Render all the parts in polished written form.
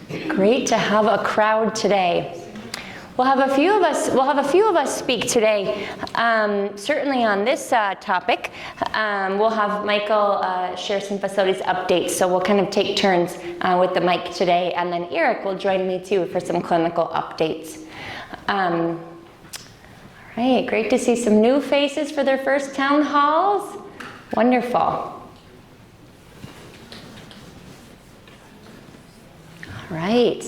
Great to have a crowd today. We'll have a few of us speak today. Certainly on this topic, we'll have Michael share some facilities updates. So we'll kind of take turns with the mic today, and then Eric will join me too for some clinical updates. All right, great to see some new faces for their first town halls. Wonderful. All right.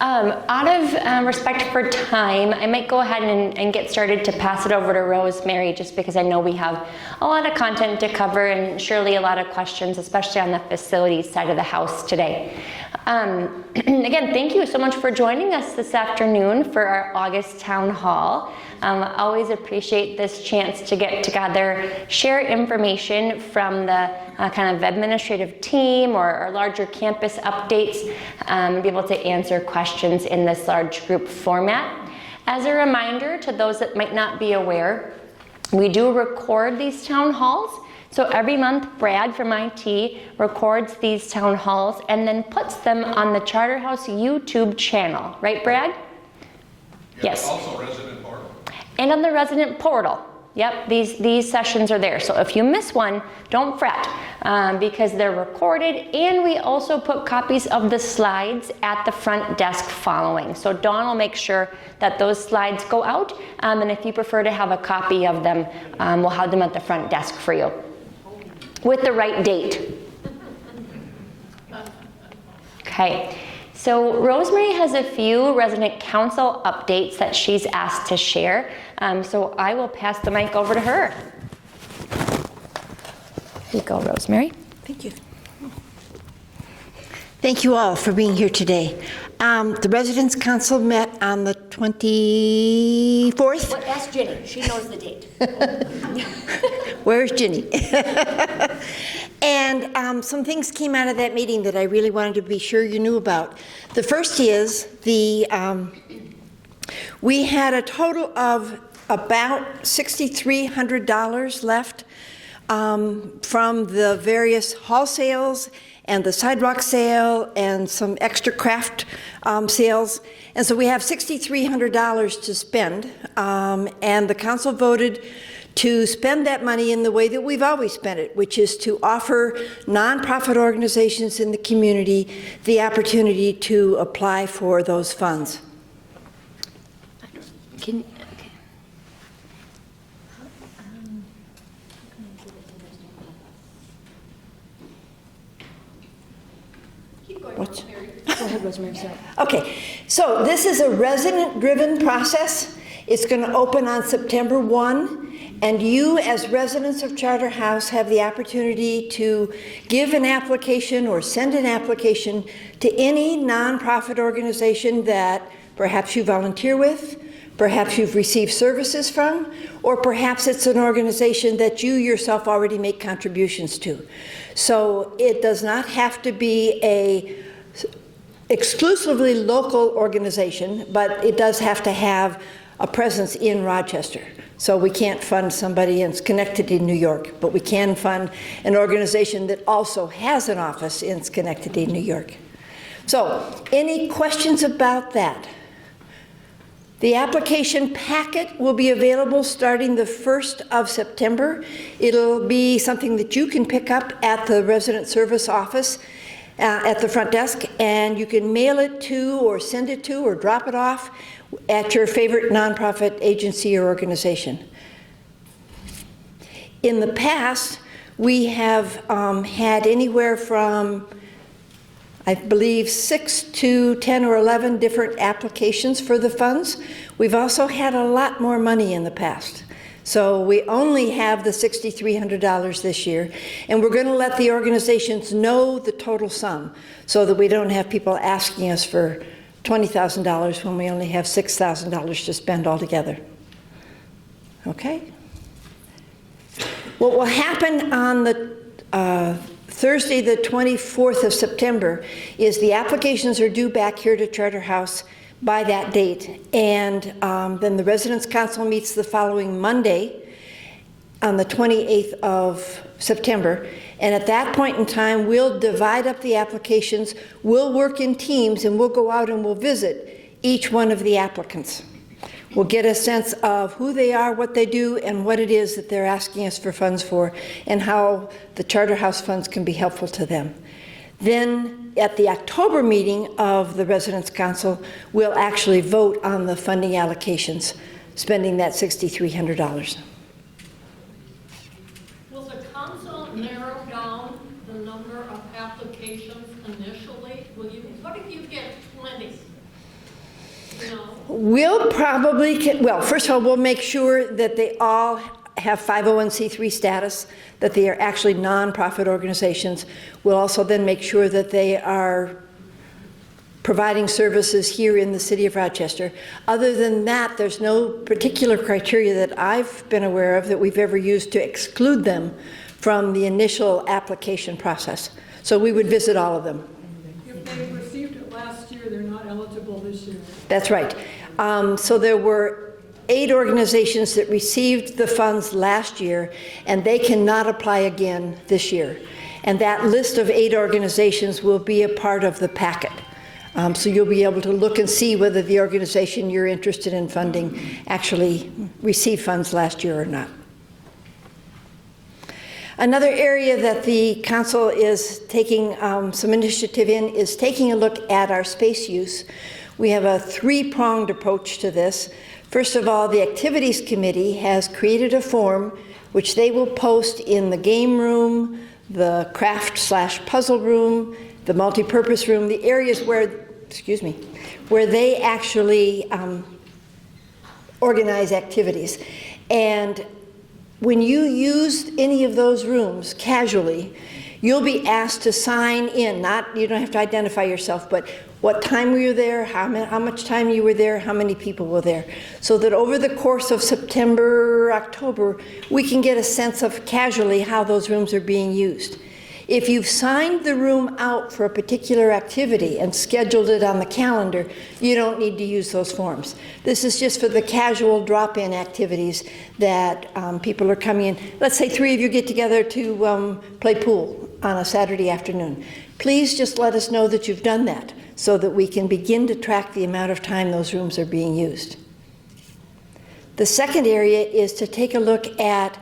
Out of respect for time, I might go ahead and get started to pass it over to Rosemary, just because I know we have a lot of content to cover and surely a lot of questions, especially on the facilities side of the house today. Again, thank you so much for joining us this afternoon for our August Town Hall. Always appreciate this chance to get together, share information from the kind of administrative team or larger campus updates, and be able to answer questions in this large group format. As a reminder to those that might not be aware, we do record these town halls. So every month, Brad from IT records these town halls and then puts them on the Charterhouse YouTube channel. Right, Brad? Yes. Also resident portal. And on the resident portal. Yep, these sessions are there. So if you miss one, don't fret, because they're recorded, and we also put copies of the slides at the front desk following. So Dawn will make sure that those slides go out, and if you prefer to have a copy of them, we'll have them at the front desk for you, with the right date. Okay. So Rosemary has a few resident council updates that she's asked to share. So I will pass the mic over to her. Here you go, Rosemary. Thank you. Thank you all for being here today. The Residents Council met on the 24th. Well, ask Ginny. She knows the date. Where's Ginny? And some things came out of that meeting that I really wanted to be sure you knew about. The first is we had a total of about $6,300 left from the various hall sales and the sidewalk sale and some extra craft sales. And so we have $6,300 to spend, and the council voted to spend that money in the way that we've always spent it, which is to offer nonprofit organizations in the community the opportunity to apply for those funds. Okay. What? Go ahead, Rosemary. Sorry. Okay, so this is a resident-driven process. It's going to open on September 1. And you, as residents of Charterhouse, have the opportunity to give an application or send an application to any nonprofit organization that perhaps you volunteer with, perhaps you've received services from, or perhaps it's an organization that you yourself already make contributions to. So it does not have to be a exclusively local organization, but it does have to have a presence in Rochester. So we can't fund somebody in Schenectady, New York, but we can fund an organization that also has an office in Schenectady, New York. So, any questions about that? The application packet will be available starting the 1st of September. It'll be something that you can pick up at the resident service office at the front desk, and you can mail it to or send it to or drop it off at your favorite nonprofit agency or organization. In the past, we have had anywhere from, I believe, 6 to 10 or 11 different applications for the funds. We've also had a lot more money in the past. So we only have the $6,300 this year, and we're going to let the organizations know the total sum so that we don't have people asking us for $20,000 when we only have $6,000 to spend altogether. Okay? What will happen on the Thursday, the 24th of September, is the applications are due back here to Charterhouse by that date, and then the Residents Council meets the following Monday. on the 28th of September. And at that point in time, we'll divide up the applications, we'll work in teams, and we'll go out and we'll visit each one of the applicants. We'll get a sense of who they are, what they do, and what it is that they're asking us for funds for, and how the Charter House funds can be helpful to them. Then at the October meeting of the Residents' Council, we'll actually vote on the funding allocations, spending that $6,300. Will the council narrow down the number of applications initially? What if you get 20? You know? We'll probably, well, first of all, we'll make sure that they all have 501c3 status, that they are actually nonprofit organizations. We'll also then make sure that they are providing services here in the city of Rochester. Other than that, there's no particular criteria that I've been aware of that we've ever used to exclude them from the initial application process. So we would visit all of them. If they received it last year, they're not eligible this year. That's right. So there were 8 organizations that received the funds last year, and they cannot apply again this year. And that list of 8 organizations will be a part of the packet. So you'll be able to look and see whether the organization you're interested in funding actually received funds last year or not. Another area that the council is taking some initiative in is taking a look at our space use. We have a 3-pronged approach to this. First of all, the Activities Committee has created a form which they will post in the game room, the craft/puzzle room, the multipurpose room, the areas where, where they actually organize activities. And when you use any of those rooms casually, you'll be asked to sign in. You don't have to identify yourself, but what time were you there, how much time you were there, how many people were there, so that over the course of September, October, we can get a sense of casually how those rooms are being used. If you've signed the room out for a particular activity and scheduled it on the calendar, you don't need to use those forms. This is just for the casual drop-in activities that people are coming in. Let's say 3 of you get together to play pool on a Saturday afternoon. Please just let us know that you've done that so that we can begin to track the amount of time those rooms are being used. The second area is to take a look at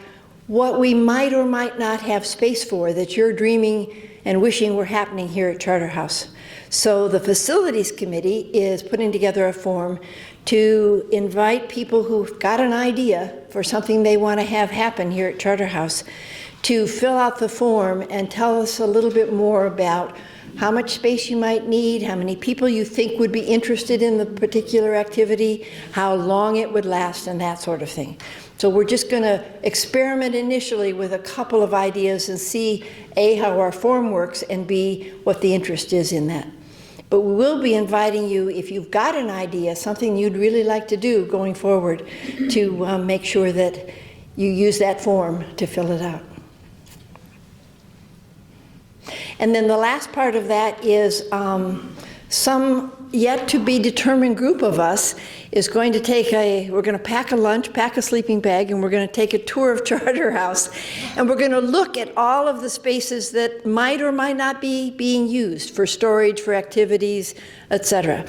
what we might or might not have space for that you're dreaming and wishing were happening here at Charter House. So the Facilities Committee is putting together a form to invite people who've got an idea for something they want to have happen here at Charter House to fill out the form and tell us a little bit more about how much space you might need, how many people you think would be interested in the particular activity, how long it would last, and that sort of thing. So we're just going to experiment initially with a couple of ideas and see, A, how our form works, and B, what the interest is in that. But we will be inviting you, if you've got an idea, something you'd really like to do going forward, to make sure that you use that form to fill it out. And then the last part of that is some yet to be determined group of us is going to we're going to pack a lunch, pack a sleeping bag, and we're going to take a tour of Charter House. And we're going to look at all of the spaces that might or might not be being used for storage, for activities, etc.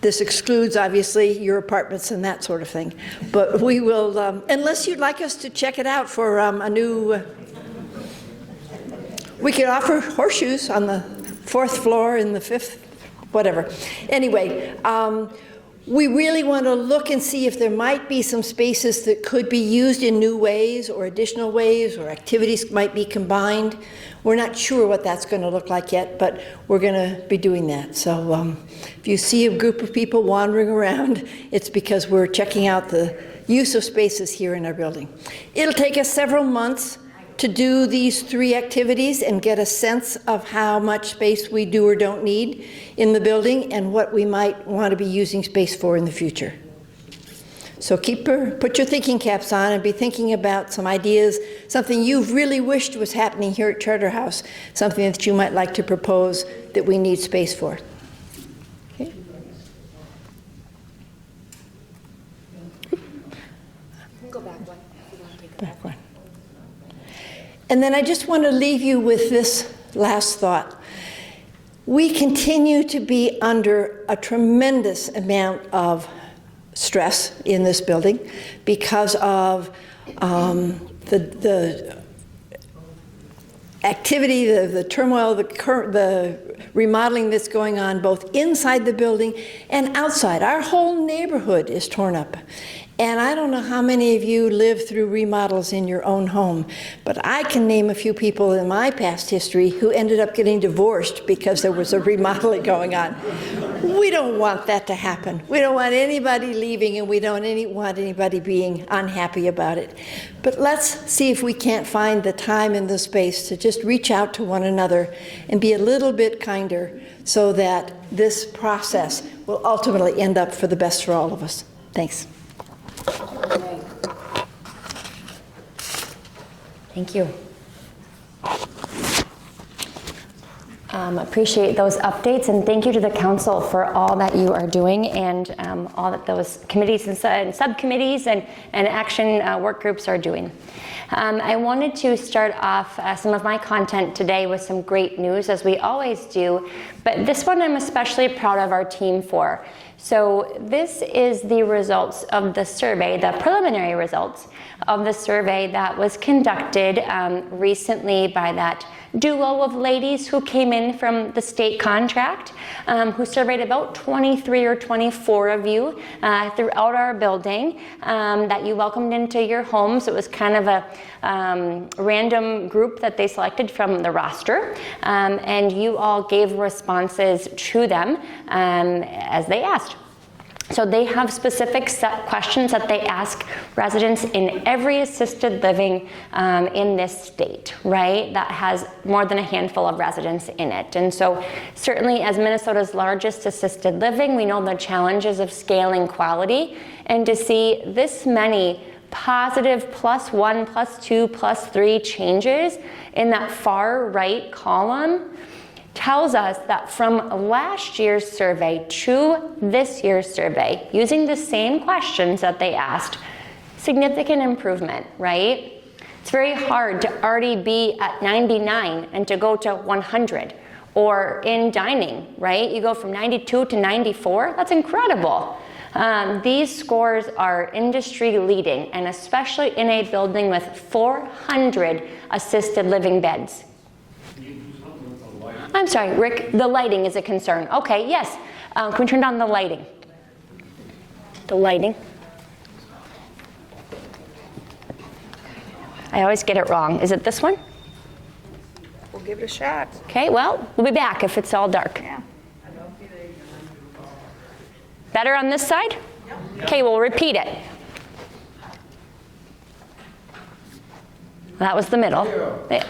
This excludes, obviously, your apartments and that sort of thing. But we will, unless you'd like us to check it out for a new... we could offer horseshoes on the 4th floor and the 5th, whatever. Anyway, we really want to look and see if there might be some spaces that could be used in new ways or additional ways, or activities might be combined. We're not sure what that's going to look like yet, but we're going to be doing that. So if you see a group of people wandering around, it's because we're checking out the use of spaces here in our building. It'll take us several months to do these 3 activities and get a sense of how much space we do or don't need in the building and what we might want to be using space for in the future. So put your thinking caps on and be thinking about some ideas, something you've really wished was happening here at Charter House, something that you might like to propose that we need space for. Okay. Go back one if you want to take it Back one. And then I just want to leave you with this last thought. We continue to be under a tremendous amount of stress in this building because of the activity, the turmoil, the remodeling that's going on both inside the building and outside. Our whole neighborhood is torn up. And I don't know how many of you live through remodels in your own home, but I can name a few people in my past history who ended up getting divorced because there was a remodeling going on. We don't want that to happen. We don't want anybody leaving, and we don't want anybody being unhappy about it. But let's see if we can't find the time and the space to just reach out to one another and be a little bit kinder so that this process will ultimately end up for the best for all of us. Thanks. Thank you. Appreciate those updates, and thank you to the council for all that you are doing, and all that those committees and subcommittees and action work groups are doing. I wanted to start off some of my content today with some great news, as we always do, but this one I'm especially proud of our team for. So this is the results of the survey, the preliminary results of the survey that was conducted recently by that duo of ladies who came in from the state contract, who surveyed about 23 or 24 of you throughout our building that you welcomed into your homes. It was kind of a random group that they selected from the roster, and you all gave responses to them as they asked. So they have specific set questions that they ask residents in every assisted living in this state, right? That has more than a handful of residents in it. And so certainly as Minnesota's largest assisted living, we know the challenges of scaling quality, and to see this many positive +1, +2, +3 changes in that far right column tells us that from last year's survey to this year's survey, using the same questions that they asked, significant improvement, right? It's very hard to already be at 99 and to go to 100. Or in dining, right? You go from 92 to 94, that's incredible. These scores are industry leading, and especially in a building with 400 assisted living beds. I'm sorry, Rick, the lighting is a concern. Okay, yes. Can we turn down the lighting? The lighting. I always get it wrong. Is it this one? We'll give it a shot. Okay, well, we'll be back if it's all dark. Yeah. Better on this side? Okay, we'll repeat it. That was the middle. Good?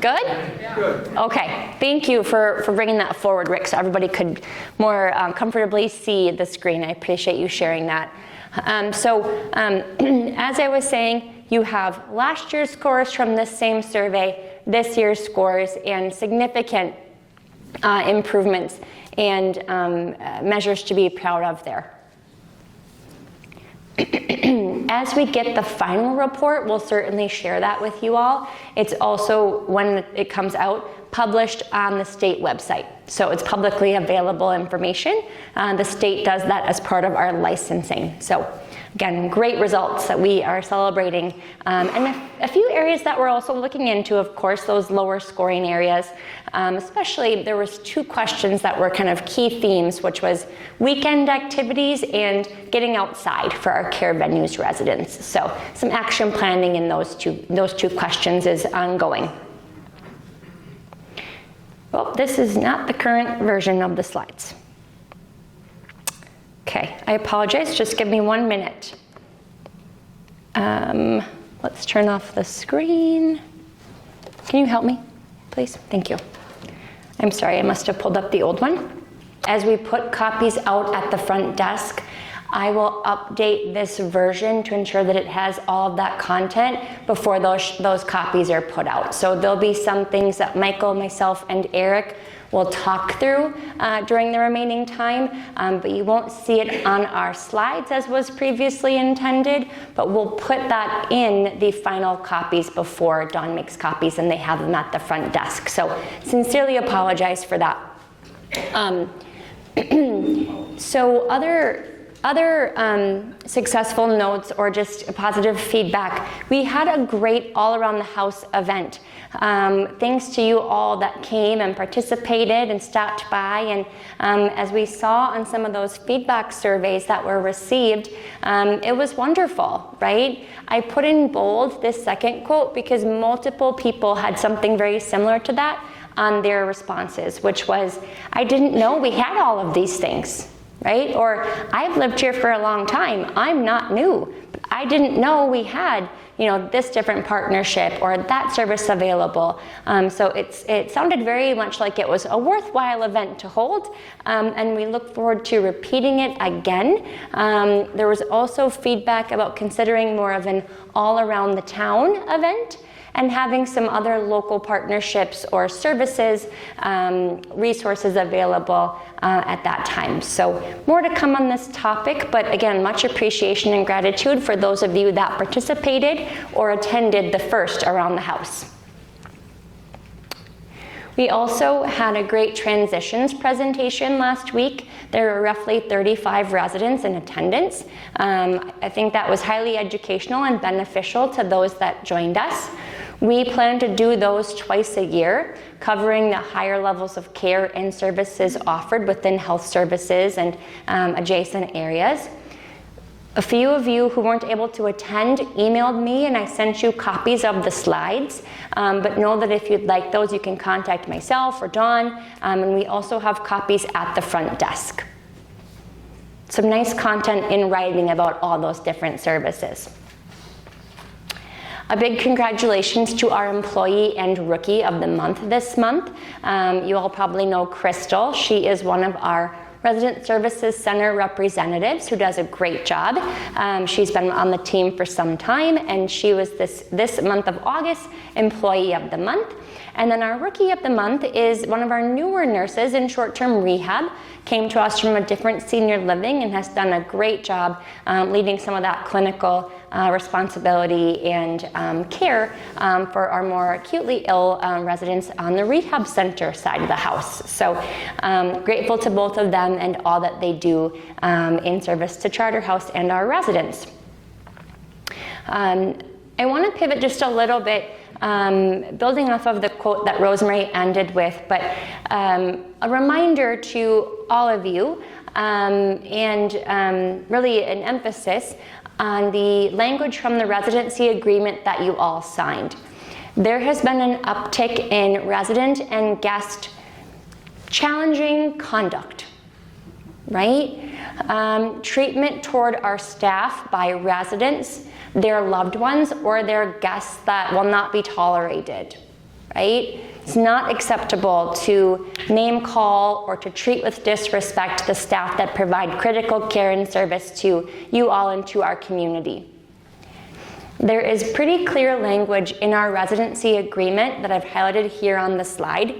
Good. Okay, thank you for bringing that forward, Rick, so everybody could more comfortably see the screen. I appreciate you sharing that. As I was saying, you have last year's scores from this same survey, this year's scores, and significant improvements and measures to be proud of there. As we get the final report, we'll certainly share that with you all. It's also, when it comes out, published on the state website. So it's publicly available information. The state does that as part of our licensing. So again, great results that we are celebrating. And a few areas that we're also looking into, of course, those lower scoring areas. Especially, there was 2 questions that were kind of key themes, which was weekend activities and getting outside for our care venues residents. So some action planning in those two questions is ongoing. Well, this is not the current version of the slides. Okay, I apologize, just give me 1 minute. Let's turn off the screen. Can you help me, please? Thank you. I'm sorry, I must have pulled up the old one. As we put copies out at the front desk, I will update this version to ensure that it has all of that content before those copies are put out. So there'll be some things that Michael, myself, and Eric we'll talk through during the remaining time, but you won't see it on our slides as was previously intended, but we'll put that in the final copies before Dawn makes copies and they have them at the front desk. So sincerely apologize for that. So other successful notes or just positive feedback. We had a great all around the house event. Thanks to you all that came and participated and stopped by, and as we saw on some of those feedback surveys that were received, it was wonderful, right? I put in bold this second quote because multiple people had something very similar to that on their responses, which was, I didn't know we had all of these things, right? Or, I've lived here for a long time, I'm not new, but I didn't know we had, this different partnership or that service available. So it sounded very much like it was a worthwhile event to hold, and we look forward to repeating it again. There was also feedback about considering more of an all around the town event, and having some other local partnerships or services, resources available at that time. So more to come on this topic, but again, much appreciation and gratitude for those of you that participated or attended the first Around the House. We also had a great transitions presentation last week. There were roughly 35 residents in attendance. I think that was highly educational and beneficial to those that joined us. We plan to do those twice a year, covering the higher levels of care and services offered within health services and adjacent areas. A few of you who weren't able to attend emailed me and I sent you copies of the slides, but know that if you'd like those, you can contact myself or Dawn, and we also have copies at the front desk. Some nice content in writing about all those different services. A big congratulations to our employee and rookie of the month this month. You all probably know Crystal. She is one of our Resident Services Center representatives who does a great job. She's been on the team for some time, and she was this month of August Employee of the Month. And then our Rookie of the Month is one of our newer nurses in short-term rehab, came to us from a different senior living and has done a great job leading some of that clinical responsibility and care for our more acutely ill residents on the rehab center side of the house. So grateful to both of them and all that they do in service to Charterhouse and our residents. I want to pivot just a little bit, building off of the quote that Rosemary ended with, but a reminder to all of you and really an emphasis on the language from the residency agreement that you all signed. There has been an uptick in resident and guest challenging conduct, right? Treatment toward our staff by residents, their loved ones, or their guests that will not be tolerated, right? It's not acceptable to name call or to treat with disrespect the staff that provide critical care and service to you all and to our community. There is pretty clear language in our residency agreement that I've highlighted here on the slide,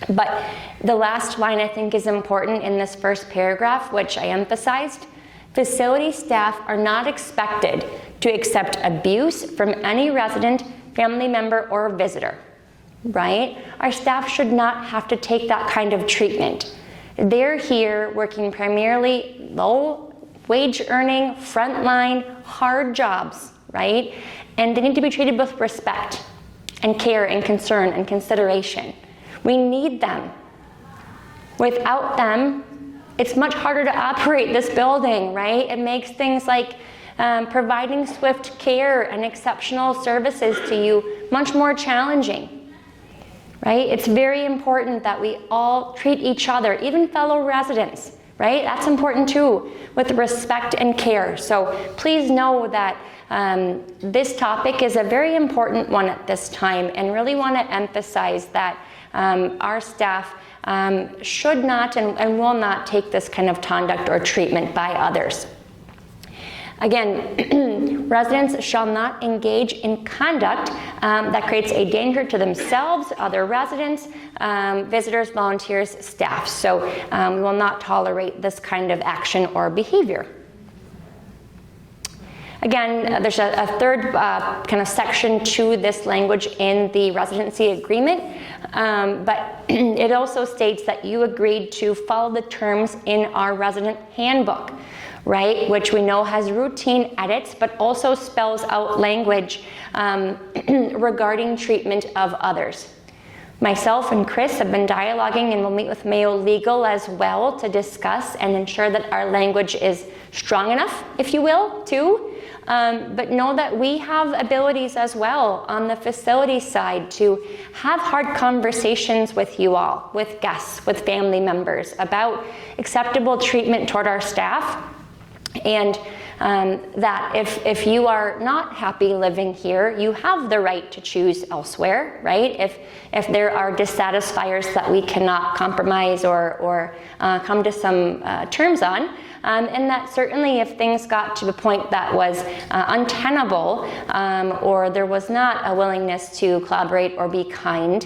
but the last line I think is important in this first paragraph, which I emphasized. Facility staff are not expected to accept abuse from any resident, family member, or visitor, right? Our staff should not have to take that kind of treatment. They're here working primarily low wage earning, frontline, hard jobs, right? And they need to be treated with respect and care and concern and consideration. We need them. Without them, it's much harder to operate this building, right? It makes things like providing swift care and exceptional services to you much more challenging, right? It's very important that we all treat each other, even fellow residents, right? That's important too, with respect and care. So please know that this topic is a very important one at this time, and really want to emphasize that our staff should not and will not take this kind of conduct or treatment by others. Again, residents shall not engage in conduct that creates a danger to themselves, other residents, visitors, volunteers, staff. So we will not tolerate this kind of action or behavior. Again, there's a third kind of section to this language in the residency agreement, but it also states that you agreed to follow the terms in our resident handbook, right, which we know has routine edits, but also spells out language regarding treatment of others. Myself and Chris have been dialoguing, and we'll meet with Mayo Legal as well to discuss and ensure that our language is strong enough, if you will, too. But know that we have abilities as well on the facility side to have hard conversations with you all, with guests, with family members about acceptable treatment toward our staff. And that if you are not happy living here, you have the right to choose elsewhere, right? If there are dissatisfiers that we cannot compromise or come to some terms on, and that certainly if things got to the point that was untenable or there was not a willingness to collaborate or be kind,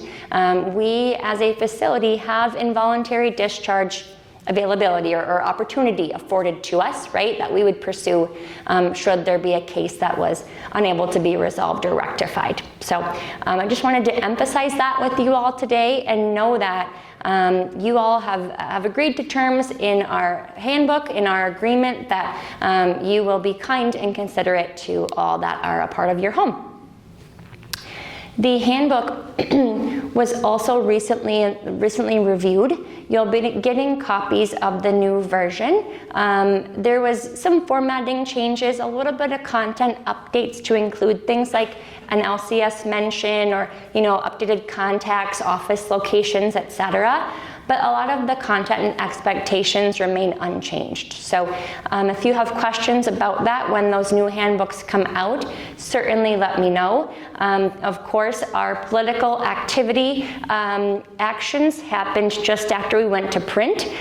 we as a facility have involuntary discharge availability or opportunity afforded to us, right, that we would pursue should there be a case that was unable to be resolved or rectified. So I just wanted to emphasize that with you all today and know that you all have agreed to terms in our handbook, in our agreement, that you will be kind and considerate to all that are a part of your home. The handbook was also recently reviewed. You'll be getting copies of the new version. There was some formatting changes, a little bit of content updates to include things like an LCS mention or, updated contacts, office locations, etc. But a lot of the content and expectations remain unchanged. So if you have questions about that when those new handbooks come out, certainly let me know. Of course, our political activity actions happened just after we went to print.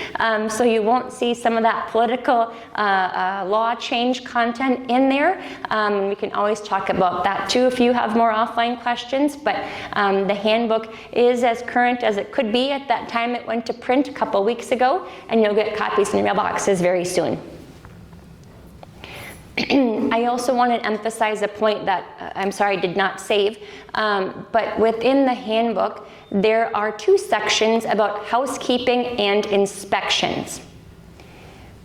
So you won't see some of that political law change content in there. We can always talk about that too if you have more offline questions. But the handbook is as current as it could be at that time it went to print a couple weeks ago, and you'll get copies in your mailboxes very soon. I also want to emphasize a point that I'm sorry I did not save, but within the handbook there are two sections about housekeeping and inspections.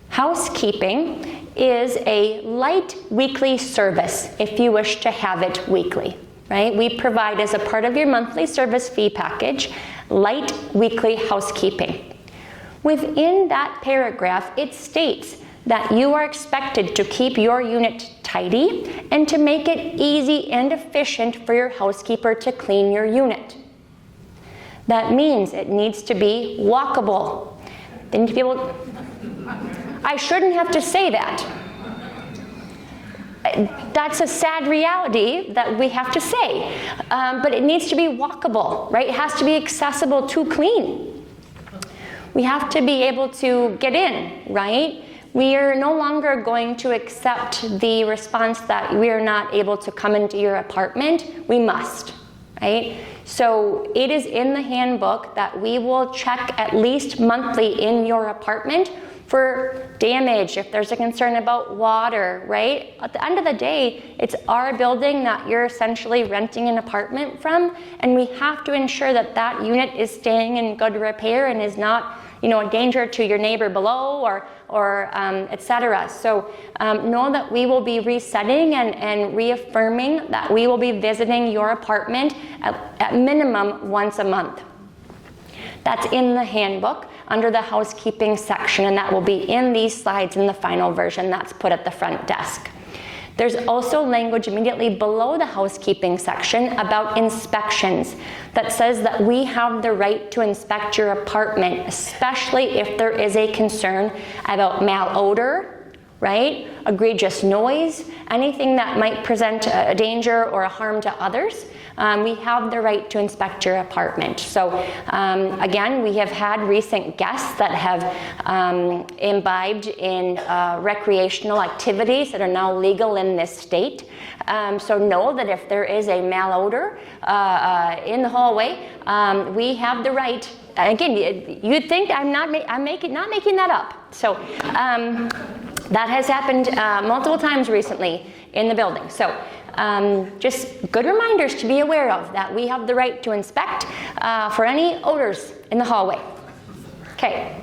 Housekeeping is a light weekly service if you wish to have it weekly, right? We provide as a part of your monthly service fee package light weekly housekeeping. Within that paragraph, it states that you are expected to keep your unit tidy and to make it easy and efficient for your housekeeper to clean your unit. That means it needs to be walkable. They need to be able. I shouldn't have to say that. That's a sad reality that we have to say, but it needs to be walkable, right? It has to be accessible to clean. We have to be able to get in, right? We are no longer going to accept the response that we are not able to come into your apartment. We must, right? So it is in the handbook that we will check at least monthly in your apartment for damage, if there's a concern about water, right? At the end of the day, it's our building that you're essentially renting an apartment from, and we have to ensure that that unit is staying in good repair and is not, a danger to your neighbor below or etc. So know that we will be resetting and reaffirming that we will be visiting your apartment at minimum once a month. That's in the handbook under the housekeeping section, and that will be in these slides in the final version that's put at the front desk. There's also language immediately below the housekeeping section about inspections that says that we have the right to inspect your apartment, especially if there is a concern about malodor right? Egregious noise, anything that might present a danger or a harm to others, we have the right to inspect your apartment. So again, we have had recent guests that have imbibed in recreational activities that are now legal in this state. So know that if there is a malodor in the hallway, we have the right. Again, you'd think I'm not making that up. So that has happened multiple times recently in the building. So just good reminders to be aware of, that we have the right to inspect for any odors in the hallway. Okay.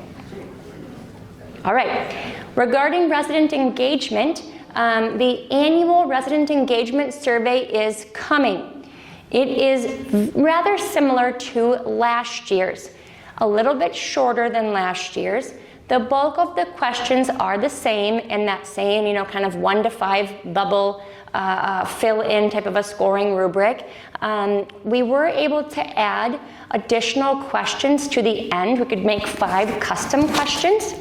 All right. Regarding resident engagement, the annual resident engagement survey is coming. It is rather similar to last year's, a little bit shorter than last year's. The bulk of the questions are the same in that same, kind of 1 to 5 bubble fill-in type of a scoring rubric. We were able to add additional questions to the end. We could make 5 custom questions.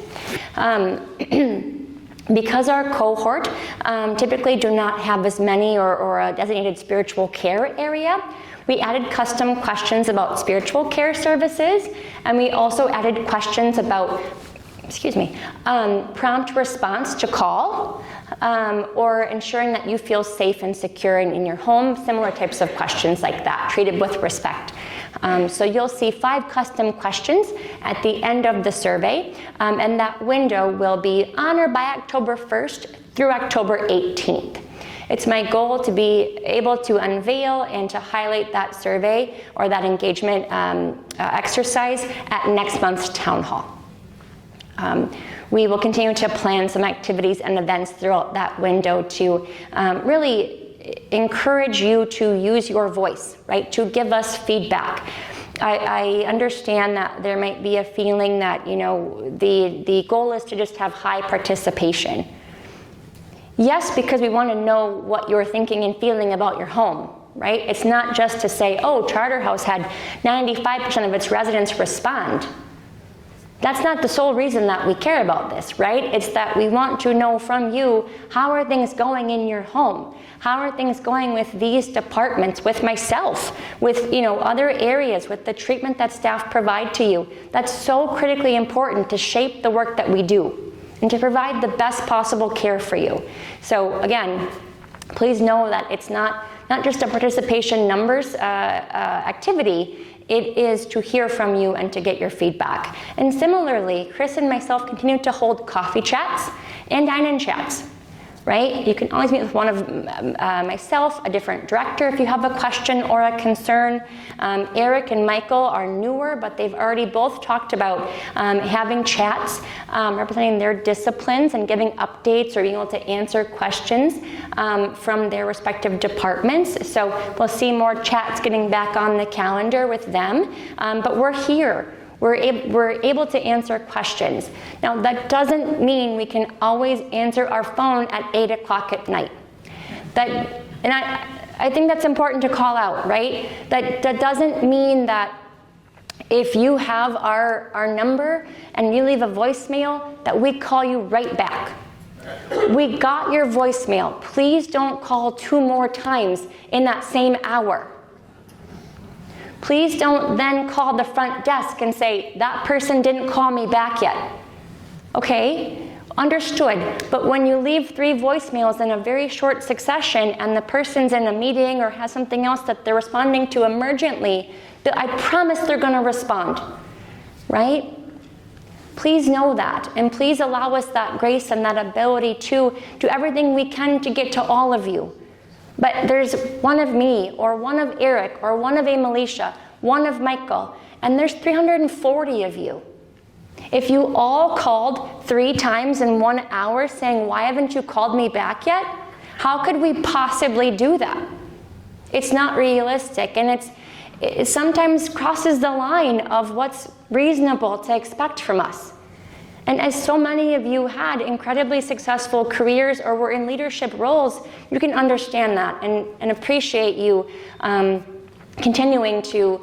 Because our cohort typically do not have as many or a designated spiritual care area, we added custom questions about spiritual care services, and we also added questions about prompt response to call, or ensuring that you feel safe and secure in your home, similar types of questions like that, treated with respect. So you'll see 5 custom questions at the end of the survey, and that window will be on or by October 1st through October 18th. It's my goal to be able to unveil and to highlight that survey or that engagement exercise at next month's town hall. We will continue to plan some activities and events throughout that window to really encourage you to use your voice, right? To give us feedback. I understand that there might be a feeling that, the goal is to just have high participation. Yes, because we want to know what you're thinking and feeling about your home, right? It's not just to say, oh, Charterhouse had 95% of its residents respond. That's not the sole reason that we care about this, right? It's that we want to know from you, how are things going in your home? How are things going with these departments, with myself, with other areas, with the treatment that staff provide to you? That's so critically important to shape the work that we do and to provide the best possible care for you. So again, please know that it's not just a participation numbers activity. It is to hear from you and to get your feedback. And similarly, Chris and myself continue to hold coffee chats and dine-in chats, right? You can always meet with one of myself, a different director, if you have a question or a concern. Eric and Michael are newer, but they've already both talked about having chats representing their disciplines and giving updates or being able to answer questions from their respective departments. So we'll see more chats getting back on the calendar with them, but we're here. We're able to answer questions. Now, that doesn't mean we can always answer our phone at 8 o'clock at night. I think that's important to call out, right? That doesn't mean that if you have our number and you leave a voicemail, that we call you right back. We got your voicemail. Please don't call 2 more times in that same hour. Please don't then call the front desk and say, that person didn't call me back yet. Okay, understood. But when you leave 3 voicemails in a very short succession and the person's in a meeting or has something else that they're responding to emergently, I promise they're going to respond, right? Please know that, and please allow us that grace and that ability to do everything we can to get to all of you. But there's one of me, or one of Eric, or one of Alicia, one of Michael, and there's 340 of you. If you all called 3 times in 1 hour saying, why haven't you called me back yet? How could we possibly do that? It's not realistic, and it sometimes crosses the line of what's reasonable to expect from us. And as so many of you had incredibly successful careers or were in leadership roles, you can understand that and appreciate you continuing to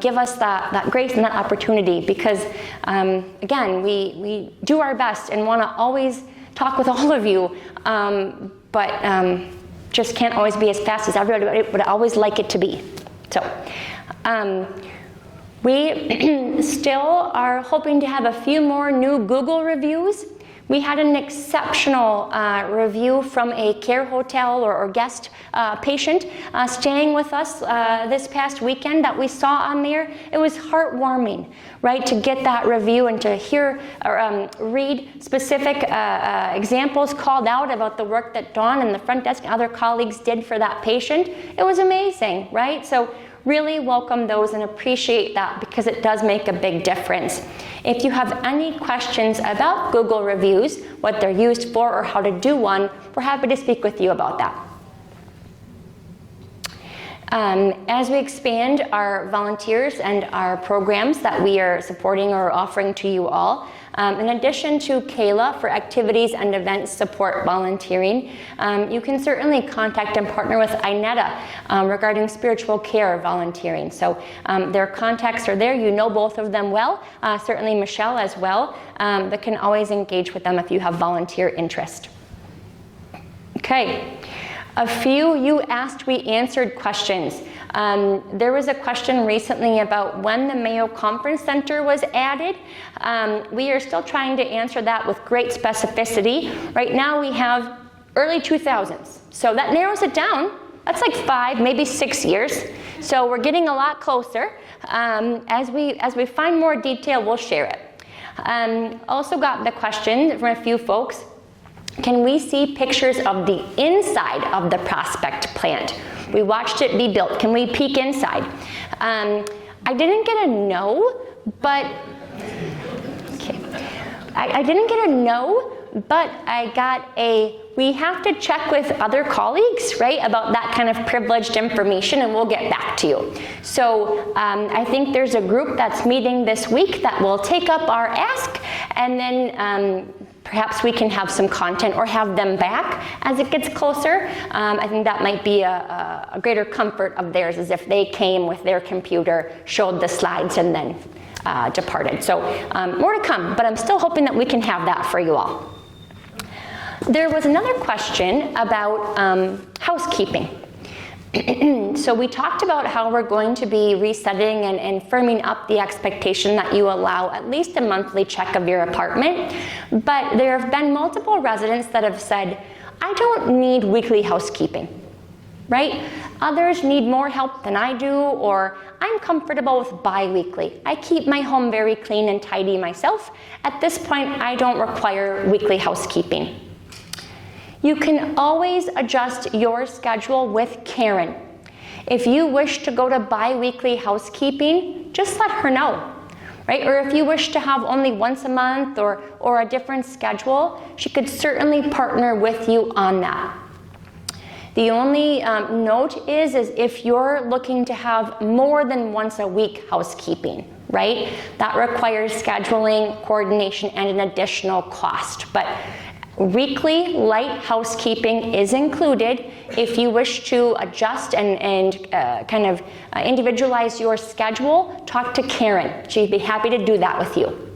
give us that grace and that opportunity, because again, we do our best and want to always talk with all of you, but just can't always be as fast as everybody would always like it to be. So we still are hoping to have a few more new Google reviews. We had an exceptional review from a care hotel or guest patient staying with us this past weekend that we saw on there. It was heartwarming, right, to get that review and to hear or read specific examples called out about the work that Dawn and the front desk and other colleagues did for that patient. It was amazing, right? So really welcome those and appreciate that because it does make a big difference. If you have any questions about Google reviews, what they're used for or how to do one, we're happy to speak with you about that. As we expand our volunteers and our programs that we are supporting or offering to you all, in addition to Kayla for activities and events support volunteering, you can certainly contact and partner with Inetta regarding spiritual care volunteering. So their contacts are there. You know both of them well, certainly Michelle as well, but can always engage with them if you have volunteer interest. Okay. A few you asked, we answered questions. There was a question recently about when the Mayo Conference Center was added. We are still trying to answer that with great specificity. Right now we have early 2000s. So that narrows it down. That's like 5, maybe 6 years. So we're getting a lot closer. As we find more detail, we'll share it. Also got the question from a few folks. Can we see pictures of the inside of the Prospect plant? We watched it be built. Can we peek inside? I didn't get a no, but okay. I didn't get a no, but I got a we have to check with other colleagues, right, about that kind of privileged information, and we'll get back to you. So I think there's a group that's meeting this week that will take up our ask, and then perhaps we can have some content or have them back as it gets closer. I think that might be a greater comfort of theirs, as if they came with their computer, showed the slides, and then departed. So more to come, but I'm still hoping that we can have that for you all. There was another question about housekeeping. So we talked about how we're going to be resetting and firming up the expectation that you allow at least a monthly check of your apartment. But there have been multiple residents that have said, I don't need weekly housekeeping, right? Others need more help than I do, or I'm comfortable with bi-weekly. I keep my home very clean and tidy myself. At this point, I don't require weekly housekeeping. You can always adjust your schedule with Karen. If you wish to go to bi-weekly housekeeping, just let her know, right? Or if you wish to have only once a month or a different schedule, she could certainly partner with you on that. The only note is if you're looking to have more than once a week housekeeping, right? That requires scheduling, coordination, and an additional cost. But weekly light housekeeping is included. If you wish to adjust and kind of individualize your schedule, talk to Karen. She'd be happy to do that with you.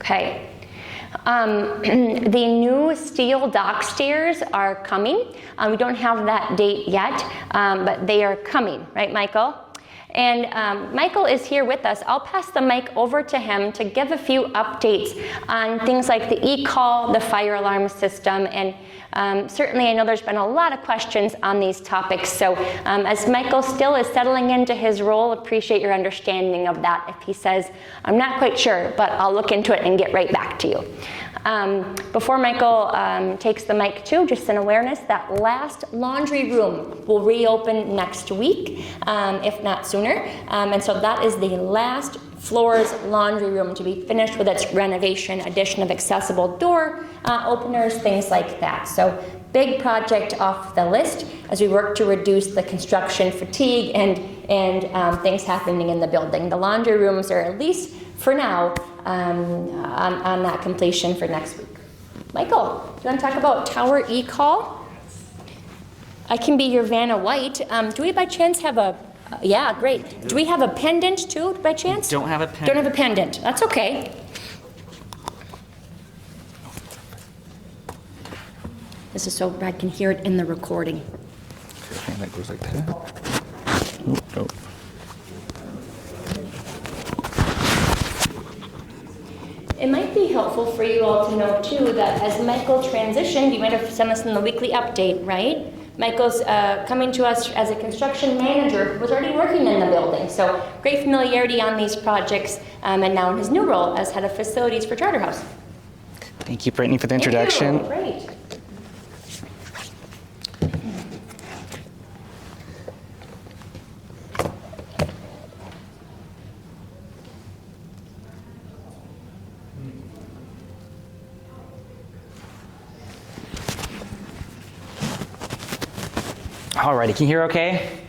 Okay. The new steel dock stairs are coming. We don't have that date yet, but they are coming, right, Michael? And Michael is here with us. I'll pass the mic over to him to give a few updates on things like the e-call, the fire alarm system, and certainly I know there's been a lot of questions on these topics. So as Michael still is settling into his role, appreciate your understanding of that. If he says, I'm not quite sure, but I'll look into it and get right back to you. Before Michael takes the mic too, just an awareness that last laundry room will reopen next week, if not sooner. And so that is the last floor's laundry room to be finished with its renovation, addition of accessible door openers, things like that. So big project off the list as we work to reduce the construction fatigue and things happening in the building. The laundry rooms are at least for now on that completion for next week. Michael, do you want to talk about Tower E-Call? I can be your Vanna White. Do we by chance have a, yeah, great. Do we have a pendant too by chance? Don't have a pendant. Don't have a pendant. That's okay. This is so Brad can hear it in the recording. And that goes like that. Oh, no. It might be helpful for you all to know too that as Michael transitioned, you might have seen this in the weekly update, right? Michael's coming to us as a construction manager who was already working in the building. So great familiarity on these projects and now in his new role as head of facilities for Charterhouse. Thank you, Brittany, for the introduction. Thank you. Great. Alrighty, can you hear okay?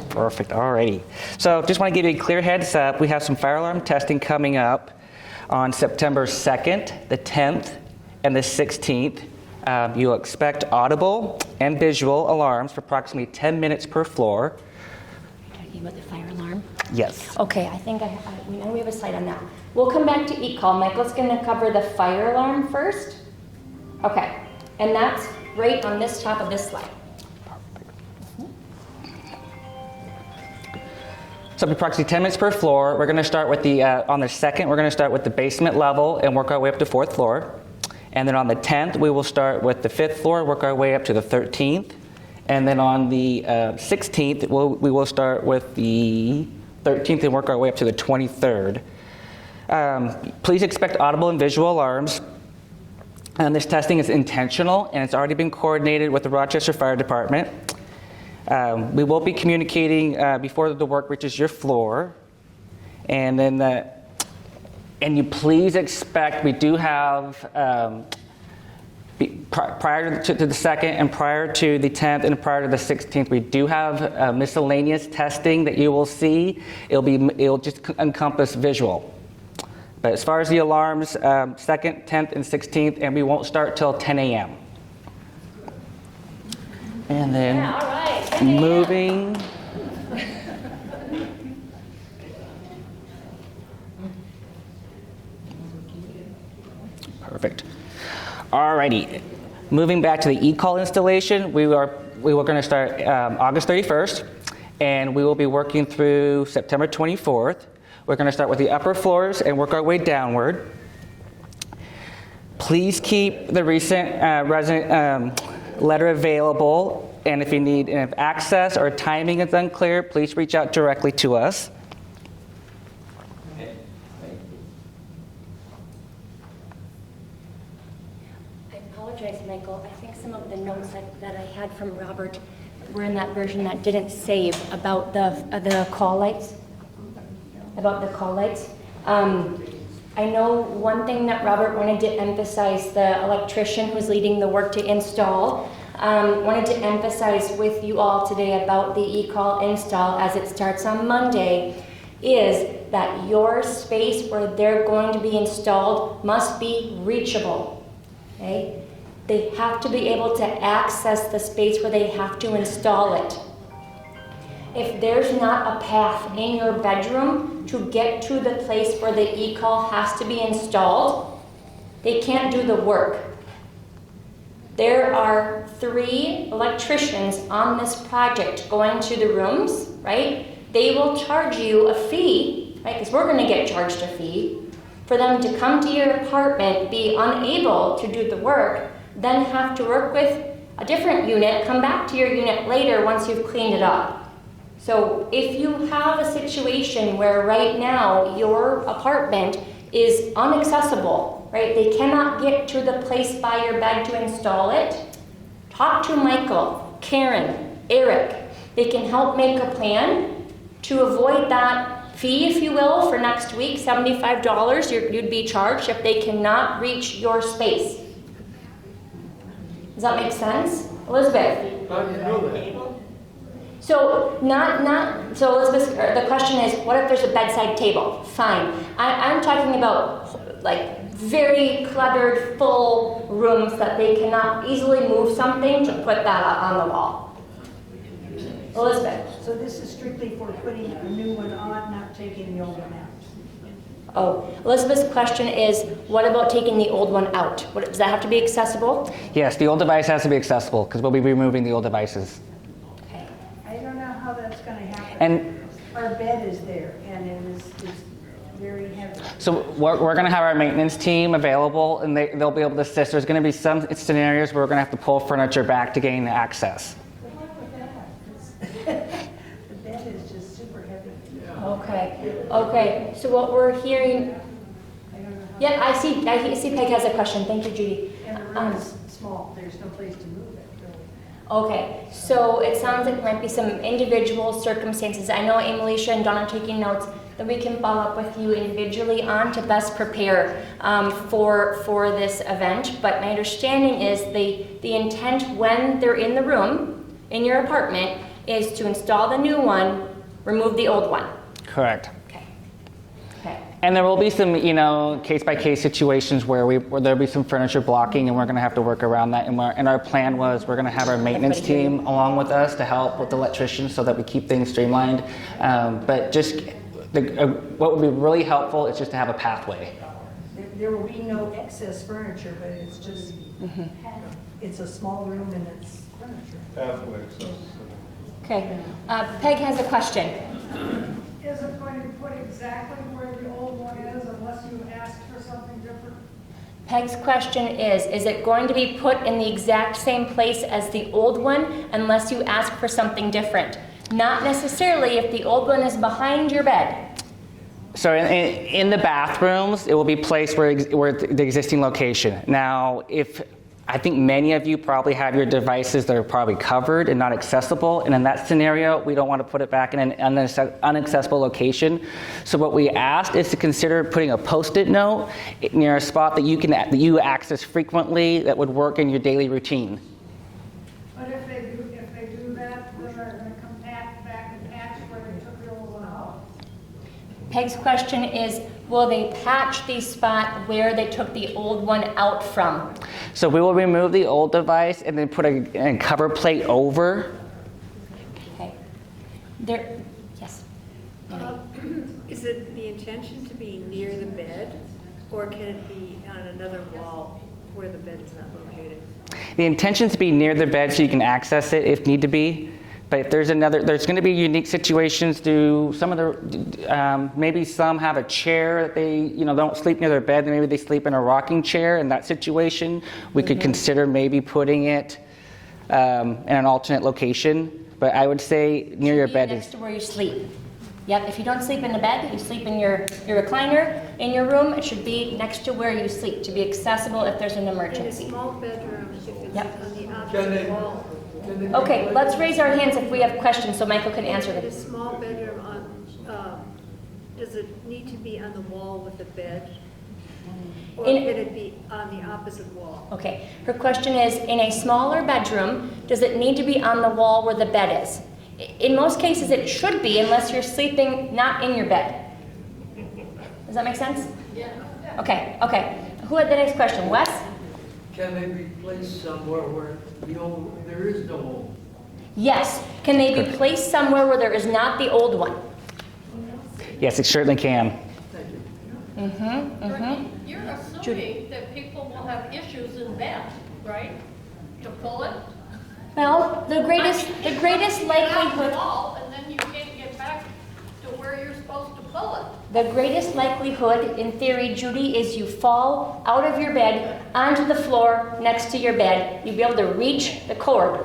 Perfect, alrighty. So just want to give you a clear heads up. We have some fire alarm testing coming up on September 2nd, the 10th, and the 16th. You'll expect audible and visual alarms for approximately 10 minutes per floor. Talking about the fire alarm? Yes. Okay, I think we know we have a slide on that. We'll come back to e-call. Michael's going to cover the fire alarm first. Okay, and that's right on this top of this slide. So approximately 10 minutes per floor. We're going to start with the, on the 2nd, we're going to start with the basement level and work our way up to 4th floor. And then on the 10th, we will start with the 5th floor, work our way up to the 13th. And then on the 16th, we will start with the 13th and work our way up to the 23rd. Please expect audible and visual alarms. And this testing is intentional, and it's already been coordinated with the Rochester Fire Department. We will be communicating before the work reaches your floor. And then and you please expect, we do have, prior to the 2nd and prior to the 10th and prior to the 16th, we do have miscellaneous testing that you will see. It'll just encompass visual. But as far as the alarms, 2nd, 10th, and 16th, and we won't start till 10 a.m. And then Yeah, all right. moving. Perfect. Alrighty. Moving back to the e-call installation, we were going to start August 31st, and we will be working through September 24th. We're going to start with the upper floors and work our way downward. Please keep the recent resident letter available, and if you need access or timing is unclear, please reach out directly to us. I apologize, Michael. I think some of the notes that I had from Robert were in that version that didn't save about the call lights. About the call lights. I know one thing that Robert wanted to emphasize, the electrician who's leading the work to install, wanted to emphasize with you all today about the e-call install as it starts on Monday, is that your space where they're going to be installed must be reachable. Okay? They have to be able to access the space where they have to install it. If there's not a path in your bedroom to get to the place where the e-call has to be installed, they can't do the work. There are 3 electricians on this project going to the rooms, right? They will charge you a fee, right? Because we're going to get charged a fee for them to come to your apartment, be unable to do the work, then have to work with a different unit, come back to your unit later once you've cleaned it up. So if you have a situation where right now your apartment is inaccessible, right? They cannot get to the place by your bed to install it. Talk to Michael, Karen, Eric. They can help make a plan to avoid that fee, if you will, for next week, $75 you'd be charged if they cannot reach your space. Does that make sense? Elizabeth? How do you know that? So so Elizabeth, the question is, what if there's a bedside table? Fine. I'm talking about like very cluttered, full rooms that they cannot easily move something to put that up on the wall. Elizabeth. So this is strictly for putting a new one on, not taking the old one out? Oh, Elizabeth's question is, what about taking the old one out? Does that have to be accessible? Yes, the old device has to be accessible because we'll be removing the old devices. Okay. I don't know how that's gonna happen. And Our bed is there, and it's very heavy. so we're going to have our maintenance team available, and they'll be able to assist. There's going to be some scenarios where we're going to have to pull furniture back to gain access. Good luck with that. The bed is just super heavy. Okay, so what we're hearing, yeah, I see Peg has a question. Thank you, Judy. And the room is small, there's no place to move it, really. Okay, so it sounds like there might be some individual circumstances. I know Emilicia and Dawn are taking notes that we can follow up with you individually on to best prepare for this event. But my understanding is the intent when they're in the room, in your apartment, is to install the new one, remove the old one. Correct. Okay. And there will be some, case-by-case situations where there'll be some furniture blocking, and we're going to have to work around that. And our plan was we're going to have our maintenance team along with us to help with the electricians so that we keep things streamlined. But just what would be really helpful is just to have a pathway. There will be no excess furniture, but it's just, it's a small room and it's furniture. Pathway, so. Okay. Peg has a question. Is it going to be put exactly where the old one is unless you ask for something different? Peg's question is it going to be put in the exact same place as the old one unless you ask for something different? Not necessarily if the old one is behind your bed. So in the bathrooms, it will be placed where the existing location. Now, I think many of you probably have your devices that are probably covered and not accessible, and in that scenario, we don't want to put it back in an inaccessible location. So what we asked is to consider putting a Post-it note near a spot that you access frequently that would work in your daily routine. But if they do that, then they're going to come back and patch where they took the old one out? Peg's question is, will they patch the spot where they took the old one out from? So we will remove the old device and then put a cover plate over. Okay. Yes. Is it the intention to be near the bed, or can it be on another wall where the bed is not located? The intention is to be near the bed so you can access it if need to be. But if there's going to be unique situations. Maybe some have a chair that they, don't sleep near their bed. Maybe they sleep in a rocking chair. In that situation, we could consider maybe putting it in an alternate location. But I would say near your bed next to where you sleep. Yep. If you don't sleep in the bed, you sleep in your recliner in your room. It should be next to where you sleep to be accessible if there's an In a emergency. small bedroom, if it's Yep. on the opposite wall. Okay. Let's raise our hands if we have questions so Michael can answer In a them. small bedroom, does it need to be on the wall with the bed? Or In- can it be on the opposite wall? Okay. Her question is, in a smaller bedroom, does it need to be on the wall where the bed is? In most cases, it should be unless you're sleeping not in your bed. Does that make sense? Yeah. Okay. Who had the next question? Wes? Can they be placed somewhere where there is no home? Yes. Can they be placed somewhere where there is not the old one? Yes, it certainly can. You're assuming that people will have issues in bed, right? To pull it? Well, the greatest Get off the likelihood. wall, and then you can't get back to where you're supposed to pull it. The greatest likelihood, in theory, Judy, is you fall out of your bed onto the floor next to your bed. You'll be able to reach the cord.